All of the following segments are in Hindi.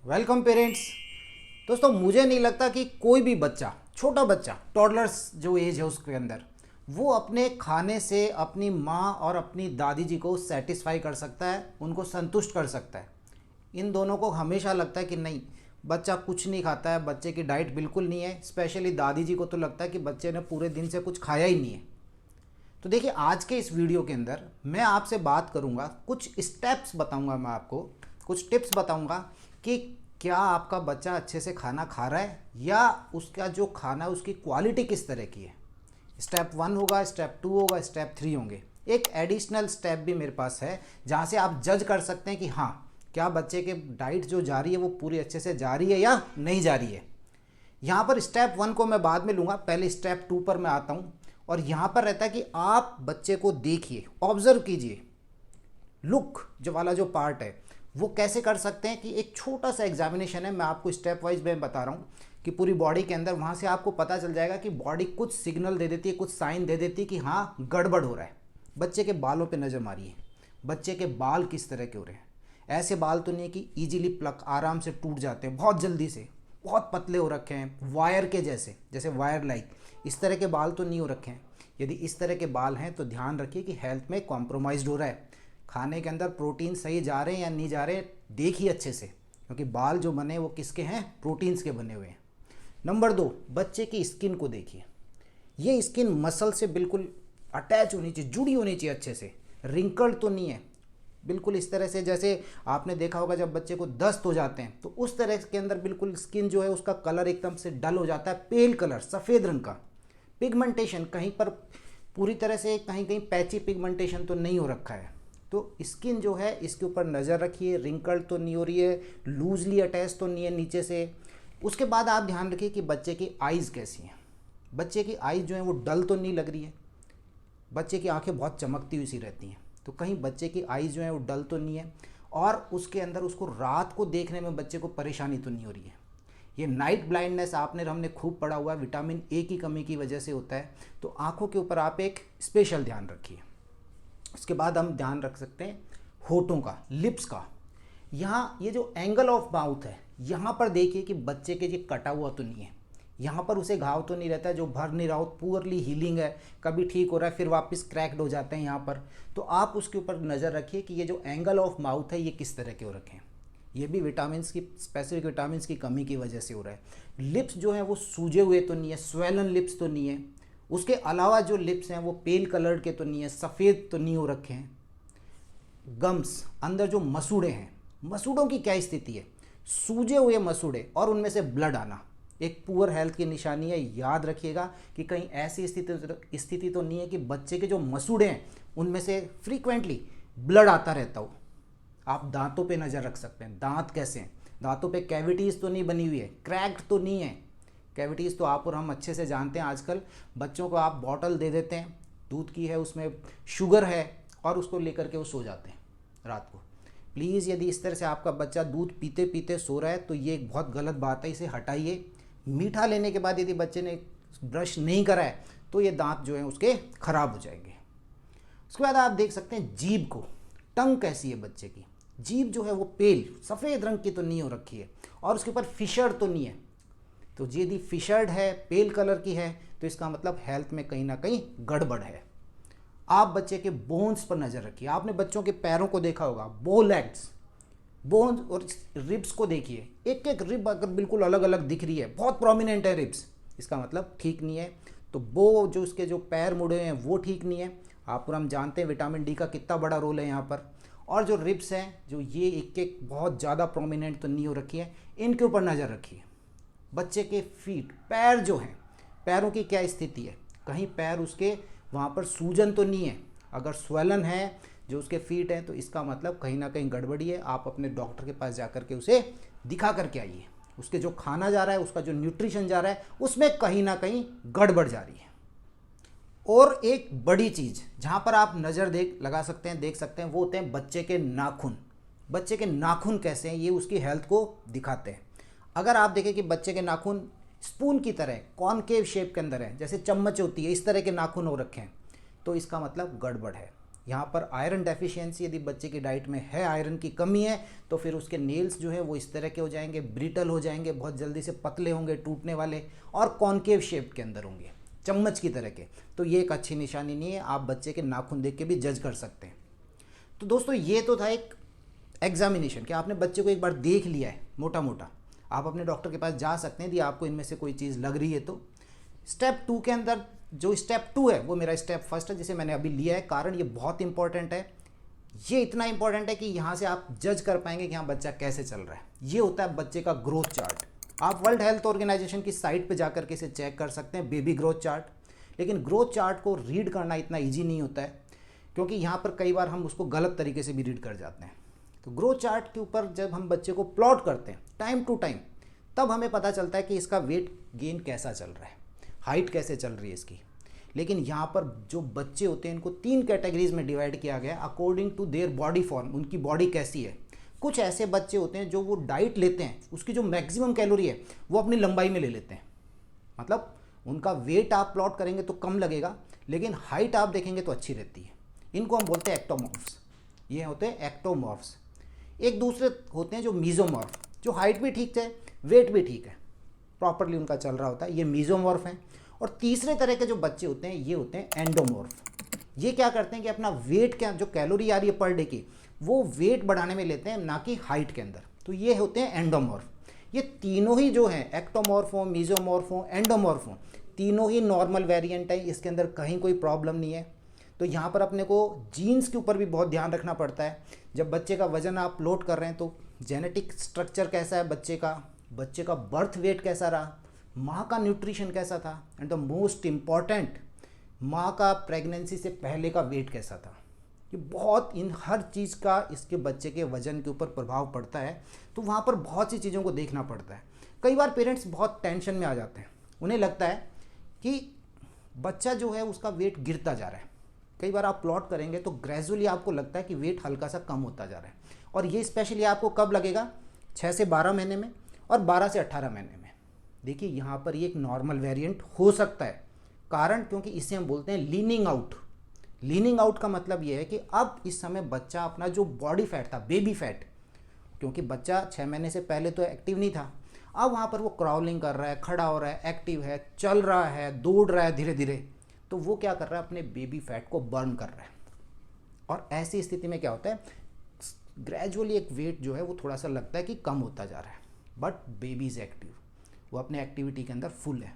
Welcome parents. दोस्तों, मुझे नहीं लगता कि कोई भी बच्चा, छोटा बच्चा, टॉडलर्स जो एज है उसके अंदर, वो अपने खाने से अपनी माँ और अपनी दादी जी को सेटिस्फाई कर सकता है, उनको संतुष्ट कर सकता है। इन दोनों को हमेशा लगता है कि नहीं, बच्चा कुछ नहीं खाता है, बच्चे की डाइट बिल्कुल नहीं है। स्पेशली दादी जी को तो लगता है कि बच्चे ने पूरे दिन से कुछ खाया ही नहीं है। तो देखिए, आज के इस वीडियो के अंदर मैं आपसे बात करूंगा, कुछ स्टेप्स बताऊंगा, मैं आपको कुछ टिप्स बताऊंगा कि क्या आपका बच्चा अच्छे से खाना खा रहा है या उसका जो खाना है उसकी क्वालिटी किस तरह की है। स्टेप 1 होगा, स्टेप 2 होगा, स्टेप 3 होंगे। एक एडिशनल स्टेप भी मेरे पास है जहाँ से आप जज कर सकते हैं कि हाँ, क्या बच्चे के डाइट जो जा रही है वो पूरी अच्छे से जा रही है या नहीं जा रही है। यहाँ पर स्टेप 1 को मैं बाद में लूँगा, पहले स्टेप 2 पर मैं आता हूँ। और यहाँ पर रहता है कि आप बच्चे को देखिए, ऑब्जर्व कीजिए। लुक जो वाला जो पार्ट है वो कैसे कर सकते हैं कि एक छोटा सा एग्जामिनेशन है, मैं आपको स्टेप वाइज मैं बता रहा हूँ कि पूरी बॉडी के अंदर, वहाँ से आपको पता चल जाएगा कि बॉडी कुछ सिग्नल दे देती है, कुछ साइन दे देती है कि हाँ गड़बड़ हो रहा है। बच्चे के बालों पे नज़र मारिए, बच्चे के बाल किस तरह के हो रहे हैं। ऐसे बाल तो नहीं है कि इजीली प्लक आराम से टूट जाते हैं बहुत जल्दी से, बहुत पतले हो रखे हैं वायर के जैसे, जैसे वायर लाइक, इस तरह के बाल तो नहीं हो रखे हैं। यदि इस तरह के बाल हैं तो ध्यान रखिए कि हेल्थ में कॉम्प्रोमाइज़ हो रहा है। खाने के अंदर प्रोटीन सही जा रहे हैं या नहीं जा रहे, देखिए अच्छे से, क्योंकि बाल जो बने वो किसके हैं, प्रोटीन्स के बने हुए हैं। नंबर 2, बच्चे की स्किन को देखिए। ये स्किन मसल से बिल्कुल अटैच होनी चाहिए, जुड़ी होनी चाहिए अच्छे से, रिंकल्ड तो नहीं है। बिल्कुल इस तरह से जैसे आपने देखा होगा जब बच्चे को दस्त हो जाते हैं तो उस तरह के अंदर बिल्कुल स्किन जो है उसका कलर एकदम से डल हो जाता है, पेल कलर, सफ़ेद रंग का। पिगमेंटेशन कहीं पर पूरी तरह से, कहीं कहीं पैची पिगमेंटेशन तो नहीं हो रखा है। तो स्किन जो है इसके ऊपर नज़र रखिए, रिंकल्ड तो नहीं हो रही है, लूजली अटैच तो नहीं है नीचे से। उसके बाद आप ध्यान रखिए कि बच्चे की आइज़ कैसी हैं। बच्चे की आइज़ जो है वो डल तो नहीं लग रही है, बच्चे की आंखें बहुत चमकती हुई सी रहती हैं, तो कहीं बच्चे की आइज़ जो है वो डल तो नहीं है। और उसके अंदर उसको रात को देखने में बच्चे को परेशानी तो नहीं हो रही है। ये नाइट ब्लाइंडनेस आपने हमने खूब पढ़ा हुआ है, विटामिन ए की कमी की वजह से होता है। तो आंखों के ऊपर आप एक स्पेशल ध्यान रखिए। उसके बाद हम ध्यान रख सकते हैं होठों का, लिप्स का। यहाँ ये जो एंगल ऑफ माउथ है, यहाँ पर देखिए कि बच्चे के ये कटा हुआ तो नहीं है, यहाँ पर उसे घाव तो नहीं रहता है, जो भर नहीं रहा हो, पुअरली हीलिंग है, कभी ठीक हो रहा है फिर वापस क्रैक्ड हो जाते हैं यहाँ पर। तो आप उसके ऊपर नज़र रखिए कि ये जो एंगल ऑफ माउथ है ये किस तरह के हो रखे हैं। ये भी विटामिन की, स्पेसिफिक विटामिन की कमी की वजह से हो रहा है। लिप्स जो है वो सूजे हुए तो नहीं है, स्वेलन लिप्स तो नहीं है। उसके अलावा जो लिप्स हैं वो पेल कलर के तो नहीं है, सफ़ेद तो नहीं हो रखे हैं। गम्स, अंदर जो मसूड़े हैं, मसूड़ों की क्या स्थिति है, सूजे हुए मसूड़े और उनमें से ब्लड आना एक पुअर हेल्थ की निशानी है। याद रखिएगा कि कहीं ऐसी स्थिति तो नहीं है कि बच्चे के जो मसूड़े हैं उनमें से फ्रीक्वेंटली ब्लड आता रहता हो। आप दांतों पे नज़र रख सकते हैं, दांत कैसे हैं, दांतों पे कैविटीज़ तो नहीं बनी हुई है, क्रैक्ड तो नहीं है। कैविटीज़ तो आप और हम अच्छे से जानते हैं। आजकल बच्चों को आप बॉटल दे देते हैं, दूध की है, उसमें शुगर है, और उसको लेकर के वो सो जाते हैं रात को। प्लीज़, यदि इस तरह से आपका बच्चा दूध पीते पीते सो रहा है तो ये एक बहुत गलत बात है, इसे हटाइए। मीठा लेने के बाद यदि बच्चे ने ब्रश नहीं करा है तो ये दांत जो हैं उसके ख़राब हो जाएंगे। उसके बाद आप देख सकते हैं जीभ को, टंग कैसी है बच्चे की। जीभ जो है वो पेल सफ़ेद रंग की तो नहीं हो रखी है, और उसके ऊपर फिशर्ड तो नहीं है। तो यदि फिशर्ड है, पेल कलर की है, तो इसका मतलब हेल्थ में कहीं ना कहीं गड़बड़ है। आप बच्चे के बोन्स पर नज़र रखिए। आपने बच्चों के पैरों को देखा होगा, बो लेग्स, बोन्स और रिब्स को देखिए। एक एक रिब अगर बिल्कुल अलग अलग दिख रही है, बहुत प्रोमिनेंट है रिब्स, इसका मतलब ठीक नहीं है। तो बो जो उसके जो पैर मुड़े हैं वो ठीक नहीं है। आप और हम जानते हैं विटामिन डी का कितना बड़ा रोल है यहाँ पर। और जो रिब्स हैं, जो ये एक एक बहुत ज़्यादा प्रोमिनेंट तो नहीं हो रखी है, इनके ऊपर नज़र रखिए। बच्चे के फीट, पैर जो हैं, पैरों की क्या स्थिति है, कहीं पैर उसके वहाँ पर सूजन तो नहीं है। अगर स्वेलन है जो उसके फीट हैं तो इसका मतलब कहीं ना कहीं गड़बड़ी है। आप अपने डॉक्टर के पास जाकर के उसे दिखा करके आइए। उसके जो खाना जा रहा है, उसका जो न्यूट्रिशन जा रहा है, उसमें कहीं ना कहीं गड़बड़ जा रही है। और एक बड़ी चीज़ जहाँ पर आप नज़र लगा सकते हैं, देख सकते हैं, वो होते हैं बच्चे के नाखून। बच्चे के नाखून कैसे हैं, ये उसकी हेल्थ को दिखाते हैं। अगर आप देखें कि बच्चे के नाखून स्पून की तरह कॉनकेव शेप के अंदर है, जैसे चम्मच होती है, इस तरह के नाखून हो रखे हैं, तो इसका मतलब गड़बड़ है। यहाँ पर आयरन डेफिशिएंसी, यदि बच्चे की डाइट में है, आयरन की कमी है, तो फिर उसके नेल्स जो है वो इस तरह के हो जाएंगे, ब्रिटल हो जाएंगे, बहुत जल्दी से पतले होंगे, टूटने वाले, और कॉनकेव शेप के अंदर होंगे, चम्मच की तरह के। तो ये एक अच्छी निशानी नहीं है। आप बच्चे के नाखून देख के भी जज कर सकते हैं। तो दोस्तों ये तो था एक एग्जामिनेशन कि आपने बच्चे को एक बार देख लिया है मोटा मोटा। आप अपने डॉक्टर के पास जा सकते हैं यदि आपको इनमें से कोई चीज़ लग रही है तो। स्टेप 2 के अंदर, जो स्टेप 2 है वो मेरा स्टेप फर्स्ट है जिसे मैंने अभी लिया है, कारण ये बहुत इंपॉर्टेंट है। ये इतना इंपॉर्टेंट है कि यहाँ से आप जज कर पाएंगे कि हाँ बच्चा कैसे चल रहा है। ये होता है बच्चे का ग्रोथ चार्ट। आप वर्ल्ड हेल्थ ऑर्गेनाइजेशन की साइट पे जाकर के इसे चेक कर सकते हैं, बेबी ग्रोथ चार्ट। लेकिन ग्रोथ चार्ट को रीड करना इतना ईजी नहीं होता है, क्योंकि यहाँ पर कई बार हम उसको गलत तरीके से भी रीड कर जाते हैं। तो ग्रोथ चार्ट के ऊपर जब हम बच्चे को प्लॉट करते हैं टाइम टू टाइम, तब हमें पता चलता है कि इसका वेट गेन कैसा चल रहा है, हाइट कैसे चल रही है इसकी। लेकिन यहाँ पर जो बच्चे होते हैं इनको 3 कैटेगरीज में डिवाइड किया गया है according to their body form, उनकी बॉडी कैसी है। कुछ ऐसे बच्चे होते हैं जो वो डाइट लेते हैं, उसकी जो मैक्सिमम कैलोरी है वो अपनी लंबाई में ले लेते हैं। मतलब उनका वेट आप प्लॉट करेंगे तो कम लगेगा, लेकिन हाइट आप देखेंगे तो अच्छी रहती है। इनको हम बोलते हैं एक्टोमॉर्फ्स। ये होते हैं एक्टोमॉर्फ्स। एक दूसरे होते हैं जो मीजोमॉर्फ, जो हाइट भी ठीक है, वेट भी ठीक है, प्रॉपरली उनका चल रहा होता है, ये मीजोमॉर्फ हैं। और तीसरे तरह के जो बच्चे होते हैं ये होते हैं एंडोमॉर्फ। ये क्या करते हैं कि अपना वेट, क्या जो कैलोरी आ रही है पर डे की, वो वेट बढ़ाने में लेते हैं, ना कि हाइट के अंदर। तो ये होते हैं एंडोमॉर्फ। ये तीनों ही जो हैं, एक्टोमॉर्फ हो, मीजोमॉर्फ हो, एंडोमॉर्फ हो, तीनों ही नॉर्मल वेरिएंट है, इसके अंदर कहीं कोई प्रॉब्लम नहीं है। तो यहाँ पर अपने को जीन्स के ऊपर भी बहुत ध्यान रखना पड़ता है। जब बच्चे का वजन आप लोड कर रहे हैं तो जेनेटिक स्ट्रक्चर कैसा है बच्चे का बर्थ वेट कैसा रहा, माँ का न्यूट्रिशन कैसा था, एंड द मोस्ट इम्पॉर्टेंट, माँ का प्रेगनेंसी से पहले का वेट कैसा था। ये बहुत, इन हर चीज़ का इसके बच्चे के वजन के ऊपर प्रभाव पड़ता है। तो वहाँ पर बहुत सी चीज़ों को देखना पड़ता है। कई बार पेरेंट्स बहुत टेंशन में आ जाते हैं, उन्हें लगता है कि बच्चा जो है उसका वेट गिरता जा रहा है। कई बार आप प्लॉट करेंगे तो ग्रेजुअली आपको लगता है कि वेट हल्का सा कम होता जा रहा है। और ये स्पेशली आपको कब लगेगा, 6 से 12 महीने में और 12 से 18 महीने में। देखिए यहाँ पर ये एक नॉर्मल वेरिएंट हो सकता है, कारण क्योंकि इसे हम बोलते हैं लीनिंग आउट। लीनिंग आउट का मतलब ये है कि अब इस समय बच्चा अपना जो बॉडी फैट था, बेबी फैट, क्योंकि बच्चा 6 महीने से पहले तो एक्टिव नहीं था, अब वहाँ पर वो क्राउलिंग कर रहा है, खड़ा हो रहा है, एक्टिव है, चल रहा है, दौड़ रहा है धीरे धीरे, तो वो क्या कर रहा है, अपने बेबी फैट को बर्न कर रहा है। और ऐसी स्थिति में क्या होता है, ग्रेजुअली एक वेट जो है वो थोड़ा सा लगता है कि कम होता जा रहा है, बट बेबी इज़ एक्टिव, वो अपने एक्टिविटी के अंदर फुल है।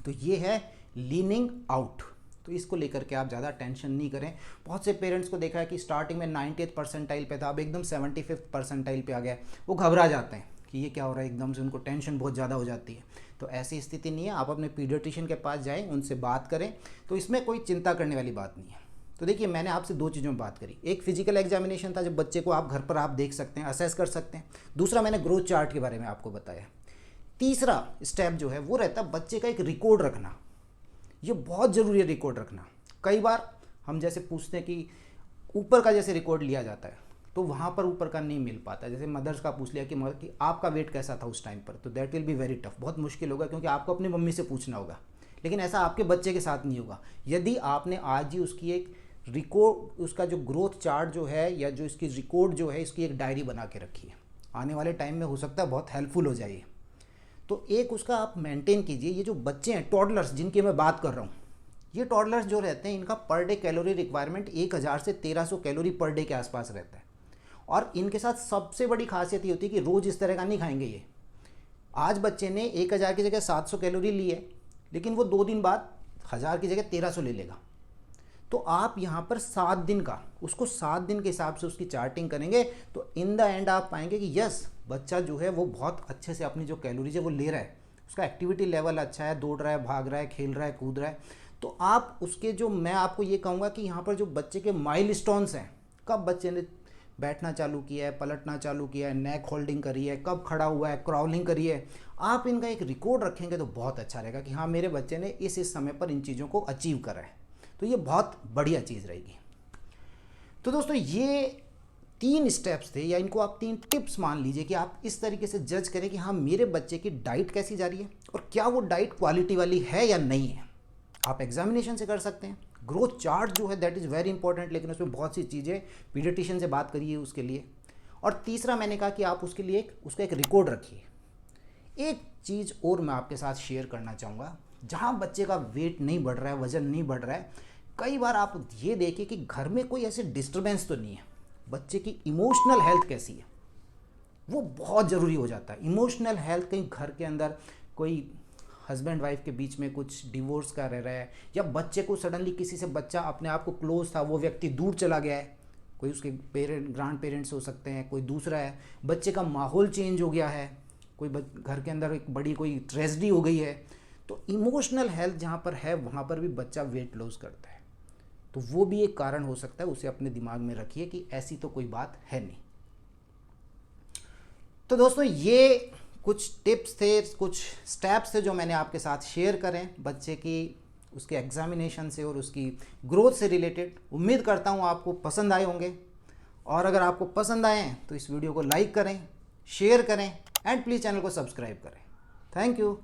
तो ये है लीनिंग आउट। तो इसको लेकर के आप ज़्यादा टेंशन नहीं करें। बहुत से पेरेंट्स को देखा है कि स्टार्टिंग में 90th परसेंटाइल पे था, अब एकदम 75th परसेंटाइल पे आ गया, वो घबरा जाते हैं कि ये क्या हो रहा है, एकदम से उनको टेंशन बहुत ज़्यादा हो जाती है। तो ऐसी स्थिति नहीं है, आप अपने पीडियाट्रिशियन के पास जाएँ, उनसे बात करें, तो इसमें कोई चिंता करने वाली बात नहीं है। तो देखिए मैंने आपसे 2 चीज़ों में बात करी, एक फिजिकल एग्जामिनेशन था जब बच्चे को आप घर पर आप देख सकते हैं, असेस कर सकते हैं, दूसरा मैंने ग्रोथ चार्ट के बारे में आपको बताया। तीसरा स्टेप जो है वो रहता है बच्चे का एक रिकॉर्ड रखना। ये बहुत ज़रूरी है रिकॉर्ड रखना। कई बार हम जैसे पूछते हैं कि ऊपर का जैसे रिकॉर्ड लिया जाता है तो वहाँ पर ऊपर का नहीं मिल पाता। जैसे मदर्स का पूछ लिया कि आपका वेट कैसा था उस टाइम पर, तो that will be very tough, बहुत मुश्किल होगा, क्योंकि आपको अपनी मम्मी से पूछना होगा। लेकिन ऐसा आपके बच्चे के साथ नहीं होगा। यदि आपने आज ही उसकी एक रिकॉर्ड, उसका जो ग्रोथ चार्ट जो है या जो इसकी रिकॉर्ड जो है, इसकी एक डायरी बना के रखी है, आने वाले टाइम में हो सकता है बहुत हेल्पफुल हो जाए। तो एक उसका आप मेंटेन कीजिए। ये जो बच्चे हैं टॉडलर्स जिनकी मैं बात कर रहा हूँ, ये टॉडलर्स जो रहते हैं इनका पर डे कैलोरी रिक्वायरमेंट 1000 से 1300 कैलोरी पर डे के आसपास रहता है। और इनके साथ सबसे बड़ी खासियत ये होती है कि रोज़ इस तरह का नहीं खाएंगे ये। आज बच्चे ने 1000 की जगह 700 कैलोरी ली है, लेकिन वो 2 दिन बाद 1000 की जगह 1300 ले लेगा। तो आप यहाँ पर 7 दिन का, उसको 7 दिन के हिसाब से उसकी चार्टिंग करेंगे तो इन द एंड आप पाएंगे कि यस, बच्चा जो है वो बहुत अच्छे से अपनी जो कैलोरीज है वो ले रहा है, उसका एक्टिविटी लेवल अच्छा है, दौड़ रहा है, भाग रहा है, खेल रहा है, कूद रहा है। तो आप उसके जो, मैं आपको ये कहूँगा कि यहाँ पर जो बच्चे के माइलस्टोन्स हैं, कब बच्चे ने बैठना चालू किया है, पलटना चालू किया है, नेक होल्डिंग करी है, कब खड़ा हुआ है, क्राउलिंग करी है, आप इनका एक रिकॉर्ड रखेंगे तो बहुत अच्छा रहेगा कि हाँ मेरे बच्चे ने इस समय पर इन चीज़ों को अचीव करा है। तो ये बहुत बढ़िया चीज़ रहेगी। तो दोस्तों ये 3 स्टेप्स थे, या इनको आप 3 टिप्स मान लीजिए कि आप इस तरीके से जज करें कि हाँ मेरे बच्चे की डाइट कैसी जा रही है और क्या वो डाइट क्वालिटी वाली है या नहीं है। आप एग्जामिनेशन से कर सकते हैं, ग्रोथ चार्ट जो है दैट इज़ वेरी इंपॉर्टेंट, लेकिन उसमें बहुत सी चीज़ें पीडियाट्रिशियन से बात करिए उसके लिए। और तीसरा मैंने कहा कि आप उसके लिए उसका एक रिकॉर्ड रखिए। एक चीज़ और मैं आपके साथ शेयर करना चाहूँगा, जहाँ बच्चे का वेट नहीं बढ़ रहा है, वज़न नहीं बढ़ रहा है, कई बार आप ये देखिए कि घर में कोई ऐसे डिस्टर्बेंस तो नहीं है, बच्चे की इमोशनल हेल्थ कैसी है, वो बहुत ज़रूरी हो जाता है। इमोशनल हेल्थ, कहीं घर के अंदर कोई हस्बैंड वाइफ के बीच में कुछ डिवोर्स का रह रहा है, या बच्चे को सडनली किसी से, बच्चा अपने आप को क्लोज था, वो व्यक्ति दूर चला गया है, कोई उसके ग्रैंड पेरेंट्स हो सकते हैं, कोई दूसरा है, बच्चे का माहौल चेंज हो गया है, कोई घर के अंदर एक बड़ी कोई ट्रेजेडी हो गई है, तो इमोशनल हेल्थ जहाँ पर है वहाँ पर भी बच्चा वेट लॉस करता है। तो वो भी एक कारण हो सकता है, उसे अपने दिमाग में रखिए कि ऐसी तो कोई बात है नहीं। तो दोस्तों ये कुछ टिप्स थे, कुछ स्टेप्स थे जो मैंने आपके साथ शेयर करें बच्चे की उसके एग्जामिनेशन से और उसकी ग्रोथ से रिलेटेड। उम्मीद करता हूँ आपको पसंद आए होंगे, और अगर आपको पसंद आए तो इस वीडियो को लाइक करें, शेयर करें एंड प्लीज़ चैनल को सब्सक्राइब करें। Thank you.